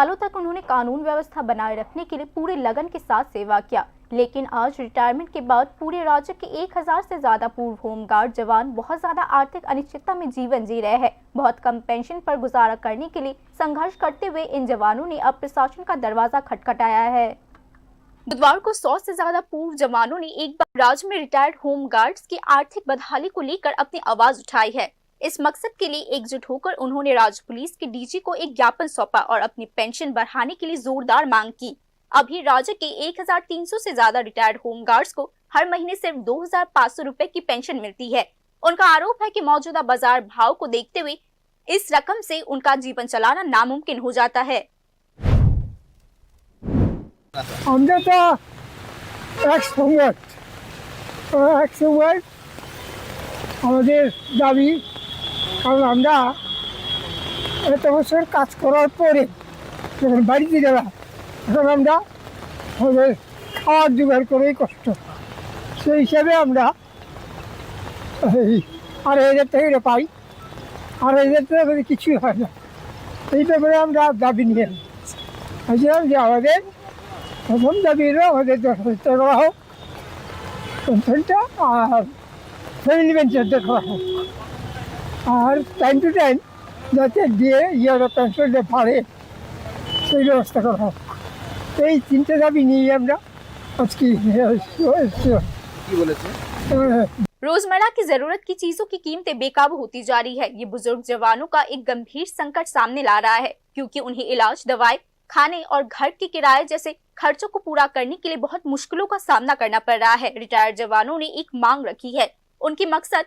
सालों तक उन्होंने कानून व्यवस्था बनाए रखने के लिए पूरे लगन के साथ सेवा किया, लेकिन आज रिटायरमेंट के बाद पूरे राज्य के 1000 से ज्यादा पूर्व होमगार्ड जवान बहुत ज्यादा आर्थिक अनिश्चितता में जीवन जी रहे हैं। बहुत कम पेंशन पर गुजारा करने के लिए संघर्ष करते हुए इन जवानों ने अब प्रशासन का दरवाजा खटखटाया है। बुधवार को 100 से ज्यादा पूर्व जवानों ने एक बार राज्य में रिटायर्ड होमगार्ड्स की आर्थिक बदहाली को लेकर अपनी आवाज उठाई है। इस मकसद के लिए एकजुट होकर उन्होंने राज्य पुलिस के डीजी को एक ज्ञापन सौंपा और अपनी पेंशन बढ़ाने के लिए जोरदार मांग की। अभी राज्य के 1300 से ज्यादा रिटायर्ड होमगार्ड्स को हर महीने सिर्फ 2500 रुपए की पेंशन मिलती है। उनका आरोप है कि मौजूदा बाजार भाव को देखते हुए इस रकम से उनका जीवन चलाना नामुमकिन हो जाता है। কারণ আমরা এত বছর কাজ করার পরে যখন বাড়িতে গেলাম তখন আমরা আমাদের খাওয়ার জোগাড় করেই কষ্ট, সেই হিসাবে আমরা এই 2500 টাকা পাই। 2500 টাকা কিছুই হয় না, এই ব্যাপারে আমরা দাবি নিয়ে বলছিলাম যে আমাদের প্রথম দাবি হলো আমাদের 10,000 টাকা হোক পেনশনটা, আর ফ্যামিলি পেনশনটা করা হোক, আর টাইম টু টাইম যাতে দিয়ে পেনশনটা বাড়ে সেই ব্যবস্থা করা হোক। এই তিনটে দাবি নিয়ে আমরা আজকে কি বলেছে। रोजमर्रा की जरूरत की चीजों की कीमतें बेकाबू होती जा रही है। ये बुजुर्ग जवानों का एक गंभीर संकट सामने ला रहा है, क्योंकि उन्हें इलाज, दवाई, खाने और घर के किराए जैसे खर्चों को पूरा करने के लिए बहुत मुश्किलों का सामना करना पड़ रहा है। रिटायर्ड जवानों ने एक मांग रखी है। उनकी मकसद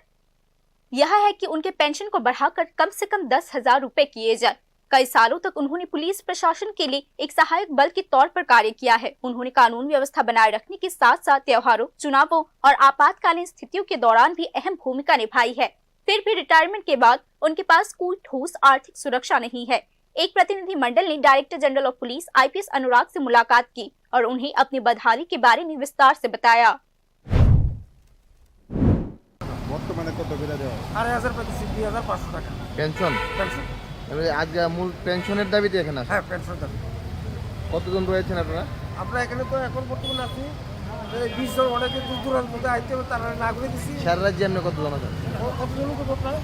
यह है कि उनके पेंशन को बढ़ाकर कम से कम 10,000 रुपए किए जाए। कई सालों तक उन्होंने पुलिस प्रशासन के लिए एक सहायक बल के तौर पर कार्य किया है। उन्होंने कानून व्यवस्था बनाए रखने के साथ साथ त्योहारों, चुनावों और आपातकालीन स्थितियों के दौरान भी अहम भूमिका निभाई है। फिर भी रिटायरमेंट के बाद उनके पास कोई ठोस आर्थिक सुरक्षा नहीं है। एक प्रतिनिधि मंडल ने director general of police IPS अनुराग से मुलाकात की और उन्हें अपनी बदहाली के बारे में विस्तार से बताया। বর্তমানে কত করে দেওয়া? 2500 টাকা পেনশন। আজ মূল পেনশনের দাবিতে এখানে আসেন? হ্যাঁ, পেনশন দাবি। কতজন রয়েছেন আপনারা? আমরা এখানে তো এখন বর্তমানে আছি 20 জন, অনেকে দূর দূরান্ত থেকে আইতে হবে, তারা না করে দিছি। সারা রাজ্যে এমনি কতজন আছেন? কতজন লোক আপনারা?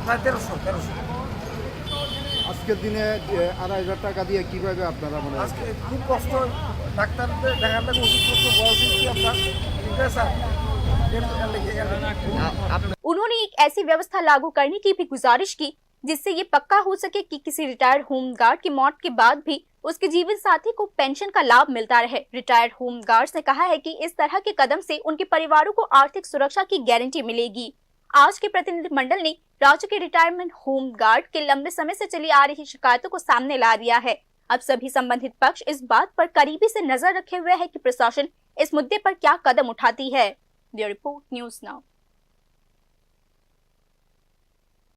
প্রায় 1300। আজকের দিনে 2500 টাকা দিয়ে কিভাবে আপনারা মনে হয়? আজকে খুব কষ্ট, ডাক্তারদের দেখার লাগে, ওষুধপত্র বয়স কি আপনার, ঠিক আছে স্যার। उन्होंने एक ऐसी व्यवस्था लागू करने की भी गुजारिश की जिससे ये पक्का हो सके कि किसी रिटायर्ड होमगार्ड की मौत के बाद भी उसके जीवन साथी को पेंशन का लाभ मिलता रहे। रिटायर्ड होमगार्ड्स ने कहा है कि इस तरह के कदम से उनके परिवारों को आर्थिक सुरक्षा की गारंटी मिलेगी। आज के प्रतिनिधिमंडल ने राज्य के रिटायरमेंट होमगार्ड के लंबे समय से चली आ रही शिकायतों को सामने ला दिया है। अब सभी संबंधित पक्ष इस बात पर करीबी से नजर रखे हुए है कि प्रशासन इस मुद्दे पर क्या कदम उठाती है। Bureau report, news now.